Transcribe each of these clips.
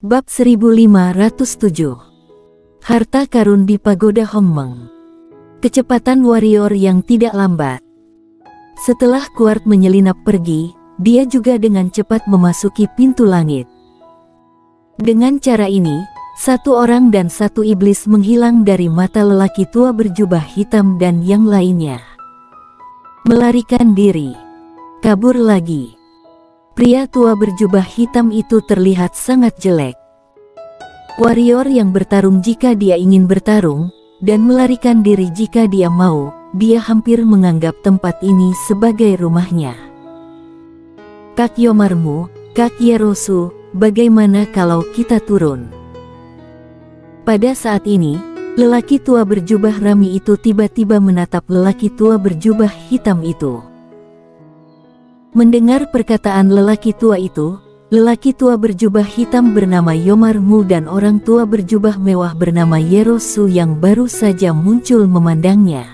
Bab 1507. Harta karun di Pagoda Hongmeng. Kecepatan warrior yang tidak lambat. Setelah Kuart menyelinap pergi, dia juga dengan cepat memasuki pintu langit. Dengan cara ini, satu orang dan satu iblis menghilang dari mata lelaki tua berjubah hitam dan yang lainnya. Melarikan diri. Kabur lagi. Pria tua berjubah hitam itu terlihat sangat jelek. Warrior yang bertarung jika dia ingin bertarung, dan melarikan diri jika dia mau, dia hampir menganggap tempat ini sebagai rumahnya. Kak Yomarmu, Kak Yerosu, bagaimana kalau kita turun? Pada saat ini, lelaki tua berjubah rami itu tiba-tiba menatap lelaki tua berjubah hitam itu. Mendengar perkataan lelaki tua itu, lelaki tua berjubah hitam bernama Yomarmu dan orang tua berjubah mewah bernama Yerosu yang baru saja muncul memandangnya.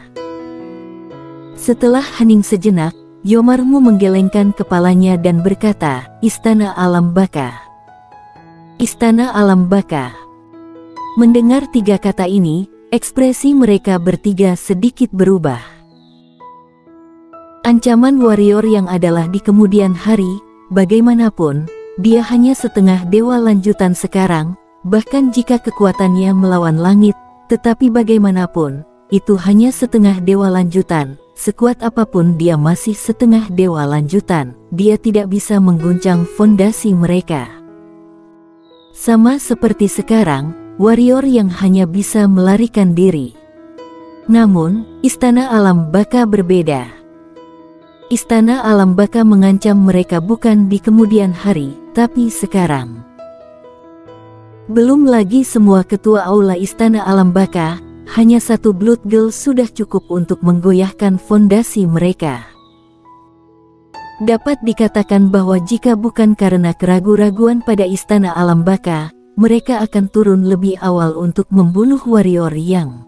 Setelah hening sejenak, Yomarmu menggelengkan kepalanya dan berkata, "Istana Alam Baka." Istana Alam Baka. Mendengar tiga kata ini, ekspresi mereka bertiga sedikit berubah. Ancaman warrior yang adalah di kemudian hari, bagaimanapun, dia hanya setengah dewa lanjutan sekarang, bahkan jika kekuatannya melawan langit, tetapi bagaimanapun, itu hanya setengah dewa lanjutan, sekuat apapun dia masih setengah dewa lanjutan, dia tidak bisa mengguncang fondasi mereka. Sama seperti sekarang, warrior yang hanya bisa melarikan diri. Namun, Istana Alam Baka berbeda. Istana Alam Baka mengancam mereka bukan di kemudian hari, tapi sekarang. Belum lagi semua ketua aula Istana Alam Baka, hanya satu Blood Girl sudah cukup untuk menggoyahkan fondasi mereka. Dapat dikatakan bahwa jika bukan karena keraguan-raguan pada Istana Alam Baka, mereka akan turun lebih awal untuk membunuh warrior yang.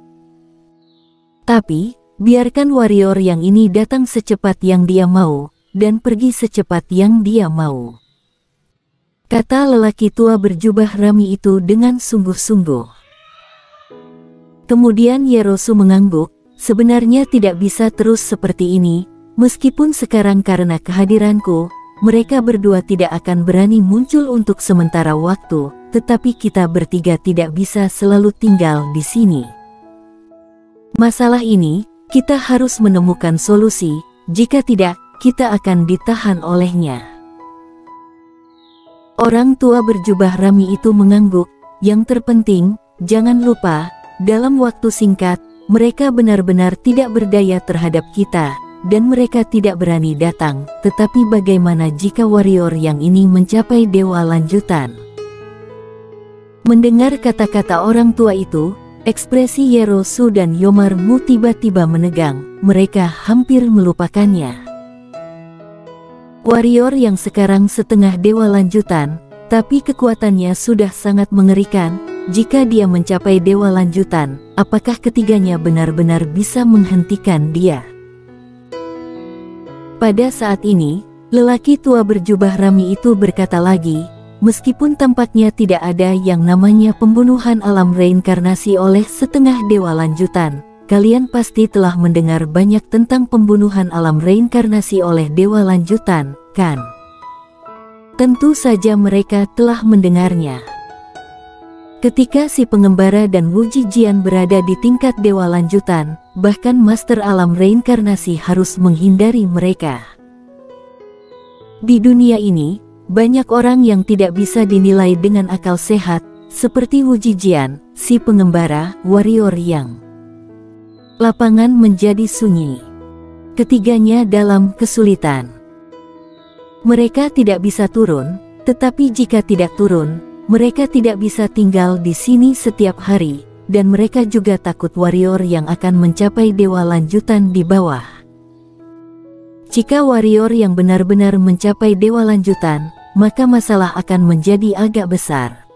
Tapi, biarkan warrior yang ini datang secepat yang dia mau, dan pergi secepat yang dia mau. Kata lelaki tua berjubah rami itu dengan sungguh-sungguh. Kemudian Yerosu mengangguk, sebenarnya tidak bisa terus seperti ini, meskipun sekarang karena kehadiranku, mereka berdua tidak akan berani muncul untuk sementara waktu, tetapi kita bertiga tidak bisa selalu tinggal di sini. Masalah ini, kita harus menemukan solusi, jika tidak, kita akan ditahan olehnya. Orang tua berjubah rami itu mengangguk, yang terpenting, jangan lupa, dalam waktu singkat, mereka benar-benar tidak berdaya terhadap kita, dan mereka tidak berani datang, tetapi bagaimana jika warrior yang ini mencapai dewa lanjutan? Mendengar kata-kata orang tua itu, ekspresi Yerosu dan Yomarmu tiba-tiba menegang, mereka hampir melupakannya. Warrior yang sekarang setengah dewa lanjutan, tapi kekuatannya sudah sangat mengerikan, jika dia mencapai dewa lanjutan, apakah ketiganya benar-benar bisa menghentikan dia? Pada saat ini, lelaki tua berjubah rami itu berkata lagi, meskipun tampaknya tidak ada yang namanya pembunuhan alam reinkarnasi oleh setengah dewa lanjutan, kalian pasti telah mendengar banyak tentang pembunuhan alam reinkarnasi oleh dewa lanjutan, kan? Tentu saja mereka telah mendengarnya. Ketika si pengembara dan Wu Jijian berada di tingkat dewa lanjutan, bahkan master alam reinkarnasi harus menghindari mereka. Di dunia ini, banyak orang yang tidak bisa dinilai dengan akal sehat, seperti Wu Jijian, si pengembara, warrior yang. Lapangan menjadi sunyi. Ketiganya dalam kesulitan. Mereka tidak bisa turun, tetapi jika tidak turun, mereka tidak bisa tinggal di sini setiap hari, dan mereka juga takut warrior yang akan mencapai dewa lanjutan di bawah. Jika warrior yang benar-benar mencapai dewa lanjutan, maka masalah akan menjadi agak besar.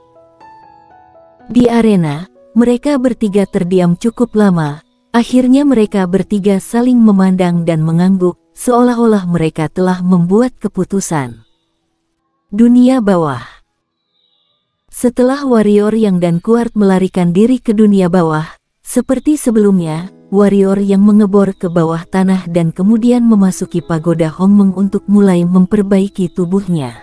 Di arena, mereka bertiga terdiam cukup lama, akhirnya mereka bertiga saling memandang dan mengangguk, seolah-olah mereka telah membuat keputusan. Dunia bawah. Setelah warrior yang dan Kuart melarikan diri ke dunia bawah, seperti sebelumnya, warrior yang mengebor ke bawah tanah dan kemudian memasuki pagoda Hongmeng untuk mulai memperbaiki tubuhnya.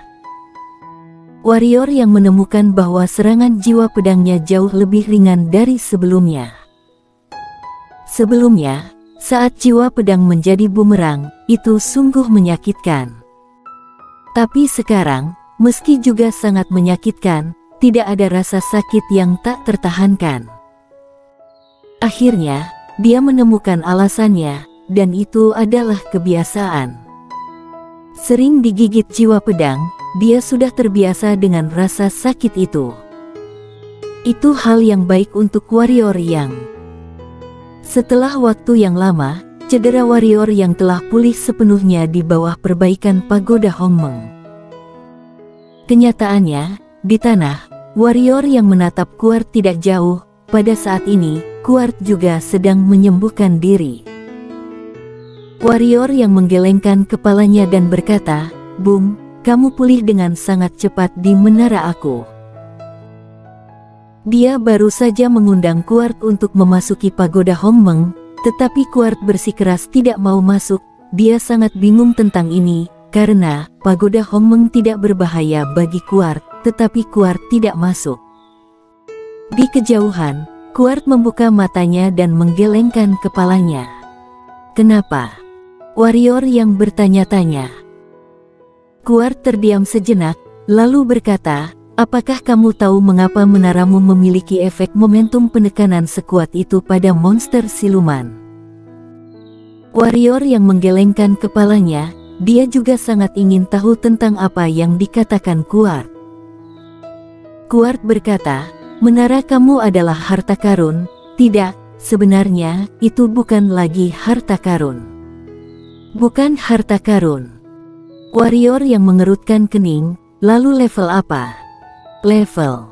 Warrior yang menemukan bahwa serangan jiwa pedangnya jauh lebih ringan dari sebelumnya. Sebelumnya, saat jiwa pedang menjadi bumerang, itu sungguh menyakitkan. Tapi sekarang, meski juga sangat menyakitkan, tidak ada rasa sakit yang tak tertahankan. Akhirnya, dia menemukan alasannya, dan itu adalah kebiasaan. Sering digigit jiwa pedang, dia sudah terbiasa dengan rasa sakit itu. Itu hal yang baik untuk warrior yang. Setelah waktu yang lama, cedera warrior yang telah pulih sepenuhnya di bawah perbaikan pagoda Hongmeng. Kenyataannya, di tanah, warrior yang menatap Kuart tidak jauh. Pada saat ini, Kuart juga sedang menyembuhkan diri. Warrior yang menggelengkan kepalanya dan berkata, "Bung, kamu pulih dengan sangat cepat di menara aku." Dia baru saja mengundang Kuart untuk memasuki pagoda Hongmeng, tetapi Kuart bersikeras tidak mau masuk. Dia sangat bingung tentang ini, karena pagoda Hongmeng tidak berbahaya bagi Kuart, tetapi Kuart tidak masuk. Di kejauhan, Kuart membuka matanya dan menggelengkan kepalanya. "Kenapa?" warrior yang bertanya-tanya. Kuart terdiam sejenak, lalu berkata, "Apakah kamu tahu mengapa menaramu memiliki efek momentum penekanan sekuat itu pada monster siluman?" Warrior yang menggelengkan kepalanya, dia juga sangat ingin tahu tentang apa yang dikatakan Kuart. Kuart berkata, "Menara kamu adalah harta karun." "Tidak, sebenarnya itu bukan lagi harta karun." "Bukan harta karun." Warrior yang mengerutkan kening, "Lalu level apa?" "Level."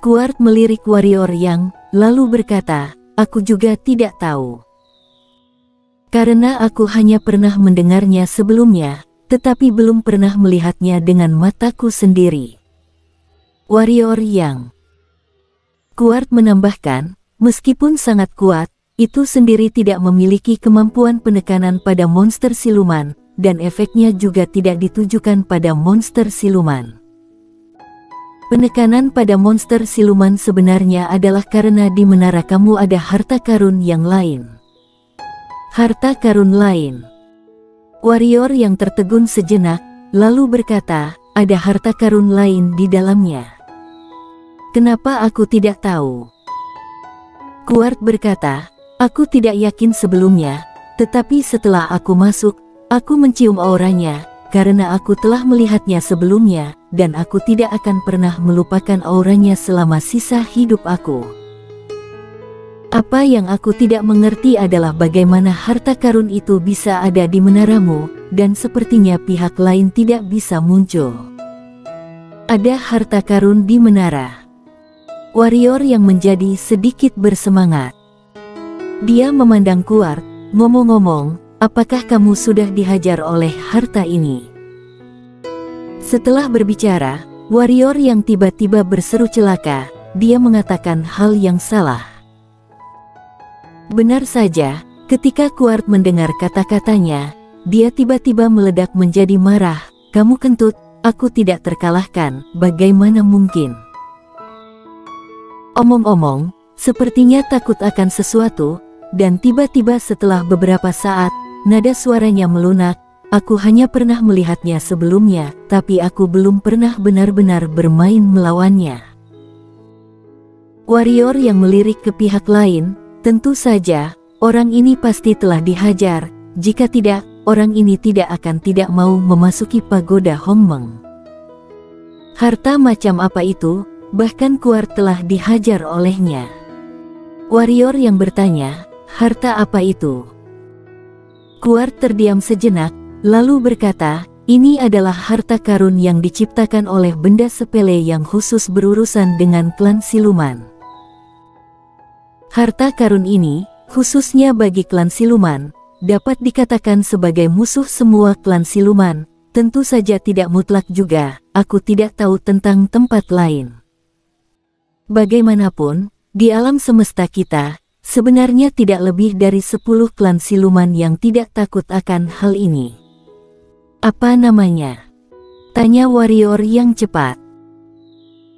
Kuart melirik warrior yang, lalu berkata, "Aku juga tidak tahu. Karena aku hanya pernah mendengarnya sebelumnya, tetapi belum pernah melihatnya dengan mataku sendiri." Warrior yang. Kuart menambahkan, meskipun sangat kuat, itu sendiri tidak memiliki kemampuan penekanan pada monster siluman, dan efeknya juga tidak ditujukan pada monster siluman. Penekanan pada monster siluman sebenarnya adalah karena di menara kamu ada harta karun yang lain. Harta karun lain. Warrior yang tertegun sejenak, lalu berkata, "Ada harta karun lain di dalamnya. Kenapa aku tidak tahu?" Kuart berkata, "Aku tidak yakin sebelumnya, tetapi setelah aku masuk, aku mencium auranya, karena aku telah melihatnya sebelumnya, dan aku tidak akan pernah melupakan auranya selama sisa hidup aku. Apa yang aku tidak mengerti adalah bagaimana harta karun itu bisa ada di menaramu, dan sepertinya pihak lain tidak bisa muncul." "Ada harta karun di menara." Warrior yang menjadi sedikit bersemangat. Dia memandang Kuart, "Ngomong-ngomong, apakah kamu sudah dihajar oleh harta ini?" Setelah berbicara, warrior yang tiba-tiba berseru celaka, dia mengatakan hal yang salah. Benar saja, ketika Kuart mendengar kata-katanya, dia tiba-tiba meledak menjadi marah. "Kamu kentut, aku tidak terkalahkan, bagaimana mungkin?" Omong-omong, sepertinya takut akan sesuatu, dan tiba-tiba setelah beberapa saat, nada suaranya melunak, "Aku hanya pernah melihatnya sebelumnya, tapi aku belum pernah benar-benar bermain melawannya." Warrior yang melirik ke pihak lain, "Tentu saja, orang ini pasti telah dihajar, jika tidak, orang ini tidak akan tidak mau memasuki pagoda Hongmeng. Harta macam apa itu? Bahkan Kuart telah dihajar olehnya." Warrior yang bertanya, "Harta apa itu?" Kuart terdiam sejenak, lalu berkata, "Ini adalah harta karun yang diciptakan oleh benda sepele yang khusus berurusan dengan klan siluman. Harta karun ini, khususnya bagi klan siluman, dapat dikatakan sebagai musuh semua klan siluman. Tentu saja tidak mutlak juga, aku tidak tahu tentang tempat lain." Bagaimanapun, di alam semesta kita, sebenarnya tidak lebih dari 10 klan siluman yang tidak takut akan hal ini. Apa namanya? Tanya warrior yang cepat.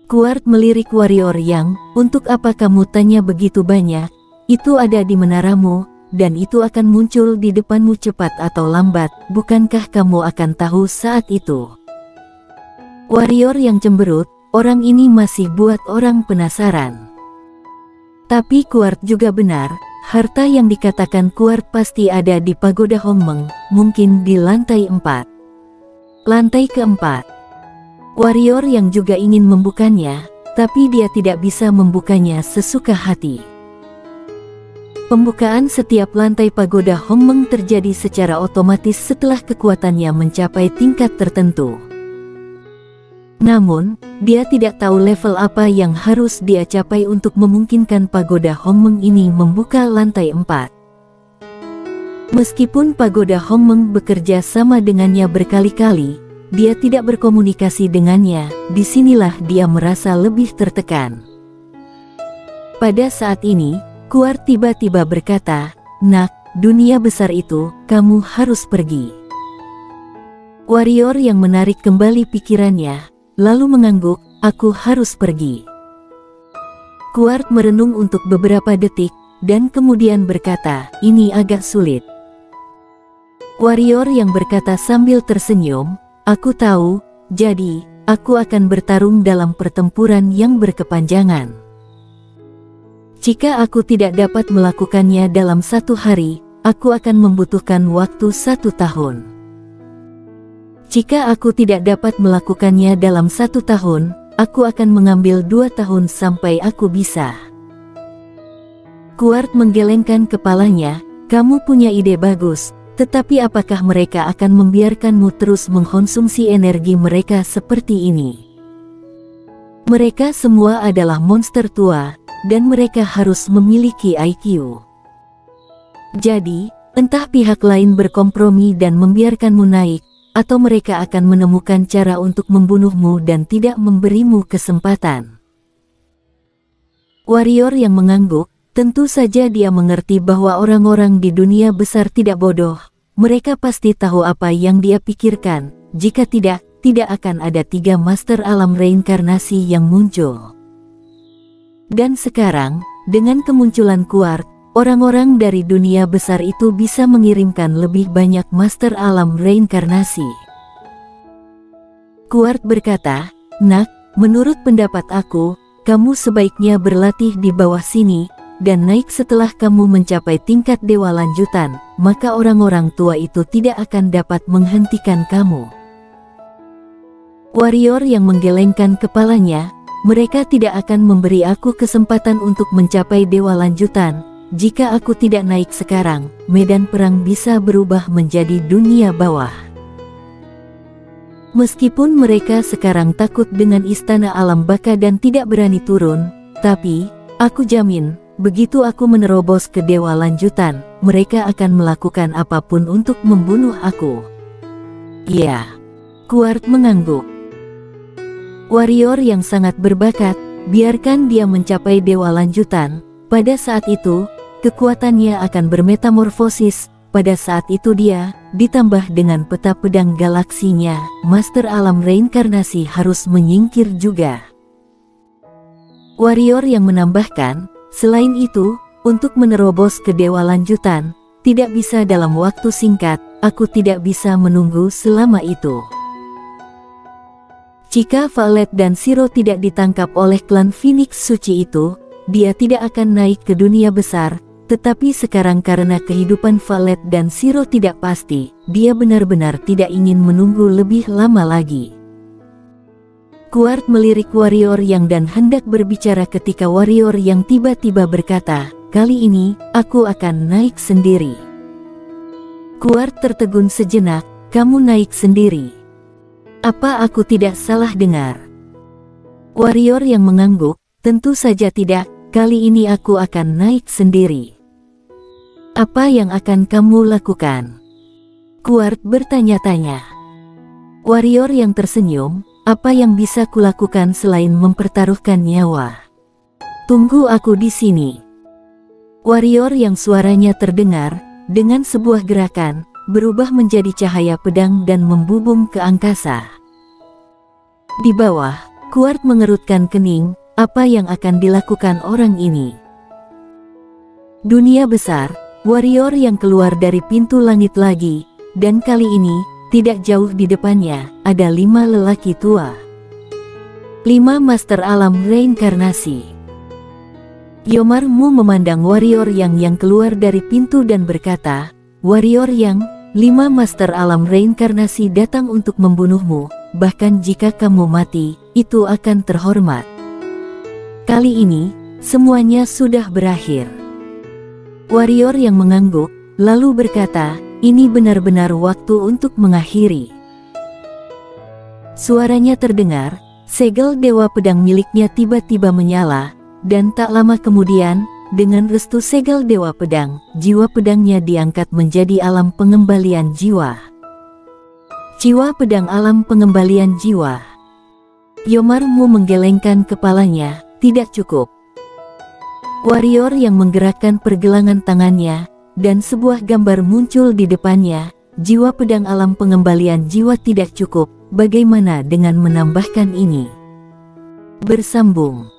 Kuart melirik warrior yang, untuk apa kamu tanya begitu banyak? Itu ada di menaramu, dan itu akan muncul di depanmu cepat atau lambat, bukankah kamu akan tahu saat itu? Warrior yang cemberut, orang ini masih buat orang penasaran. Tapi Kuart juga benar, harta yang dikatakan Kuart pasti ada di pagoda Hongmeng, mungkin di lantai 4. Lantai keempat. Warrior yang juga ingin membukanya, tapi dia tidak bisa membukanya sesuka hati. Pembukaan setiap lantai pagoda Hongmeng terjadi secara otomatis setelah kekuatannya mencapai tingkat tertentu. Namun, dia tidak tahu level apa yang harus dia capai untuk memungkinkan pagoda Hongmeng ini membuka lantai 4. Meskipun pagoda Hongmeng bekerja sama dengannya berkali-kali, dia tidak berkomunikasi dengannya. Disinilah dia merasa lebih tertekan. Pada saat ini, Kuart tiba-tiba berkata, "Nak, dunia besar itu, kamu harus pergi." Warrior yang menarik kembali pikirannya, lalu mengangguk, "Aku harus pergi." Kuart merenung untuk beberapa detik, dan kemudian berkata, "Ini agak sulit." Warrior yang berkata sambil tersenyum, "Aku tahu, jadi, aku akan bertarung dalam pertempuran yang berkepanjangan. Jika aku tidak dapat melakukannya dalam 1 hari, aku akan membutuhkan waktu 1 tahun. Jika aku tidak dapat melakukannya dalam 1 tahun, aku akan mengambil 2 tahun sampai aku bisa." Kuart menggelengkan kepalanya, "Kamu punya ide bagus, tetapi apakah mereka akan membiarkanmu terus mengkonsumsi energi mereka seperti ini? Mereka semua adalah monster tua, dan mereka harus memiliki IQ. Jadi, entah pihak lain berkompromi dan membiarkanmu naik, atau mereka akan menemukan cara untuk membunuhmu dan tidak memberimu kesempatan." Warrior yang mengangguk, tentu saja dia mengerti bahwa orang-orang di dunia besar tidak bodoh. Mereka pasti tahu apa yang dia pikirkan. Jika tidak, tidak akan ada 3 master alam reinkarnasi yang muncul. Dan sekarang, dengan kemunculan Kuart, orang-orang dari dunia besar itu bisa mengirimkan lebih banyak master alam reinkarnasi. Kuart berkata, "Nak, menurut pendapat aku, kamu sebaiknya berlatih di bawah sini, dan naik setelah kamu mencapai tingkat dewa lanjutan, maka orang-orang tua itu tidak akan dapat menghentikan kamu." Warrior yang menggelengkan kepalanya, "Mereka tidak akan memberi aku kesempatan untuk mencapai dewa lanjutan. Jika aku tidak naik sekarang, medan perang bisa berubah menjadi dunia bawah. Meskipun mereka sekarang takut dengan istana alam baka dan tidak berani turun, tapi, aku jamin, begitu aku menerobos ke dewa lanjutan, mereka akan melakukan apapun untuk membunuh aku." "Iya." Kuart mengangguk. Warrior yang sangat berbakat, biarkan dia mencapai dewa lanjutan. Pada saat itu, kekuatannya akan bermetamorfosis. Pada saat itu dia, ditambah dengan peta pedang galaksinya, master alam reinkarnasi harus menyingkir juga. Warrior yang menambahkan, "Selain itu, untuk menerobos ke dewa lanjutan, tidak bisa dalam waktu singkat, aku tidak bisa menunggu selama itu. Jika Violet dan Zero tidak ditangkap oleh klan Phoenix Suci itu, dia tidak akan naik ke dunia besar, tetapi sekarang karena kehidupan Violet dan Zero tidak pasti, dia benar-benar tidak ingin menunggu lebih lama lagi." Kuart melirik warrior yang dan hendak berbicara ketika warrior yang tiba-tiba berkata, "Kali ini, aku akan naik sendiri." Kuart tertegun sejenak, "Kamu naik sendiri? Apa aku tidak salah dengar?" Warrior yang mengangguk, "Tentu saja tidak, kali ini aku akan naik sendiri." "Apa yang akan kamu lakukan?" Kuart bertanya-tanya. Warrior yang tersenyum, "Apa yang bisa kulakukan selain mempertaruhkan nyawa? Tunggu aku di sini. Warrior yang suaranya terdengar, dengan sebuah gerakan, berubah menjadi cahaya pedang dan membubung ke angkasa. Di bawah, Kuart mengerutkan kening, apa yang akan dilakukan orang ini? Dunia besar, warrior yang keluar dari pintu langit lagi, dan kali ini, tidak jauh di depannya, ada 5 lelaki tua. 5 master alam reinkarnasi. Yomarmu memandang warrior yang keluar dari pintu dan berkata, "Warrior yang, 5 master alam reinkarnasi datang untuk membunuhmu, bahkan jika kamu mati, itu akan terhormat." Kali ini, semuanya sudah berakhir. Warrior yang mengangguk, lalu berkata, "Ini benar-benar waktu untuk mengakhiri." Suaranya terdengar, segel dewa pedang miliknya tiba-tiba menyala, dan tak lama kemudian, dengan restu segel dewa pedang, jiwa pedangnya diangkat menjadi alam pengembalian jiwa. Jiwa pedang alam pengembalian jiwa. Yomarmu menggelengkan kepalanya, tidak cukup. Warrior yang menggerakkan pergelangan tangannya, dan sebuah gambar muncul di depannya, jiwa pedang alam pengembalian jiwa tidak cukup, bagaimana dengan menambahkan ini? Bersambung.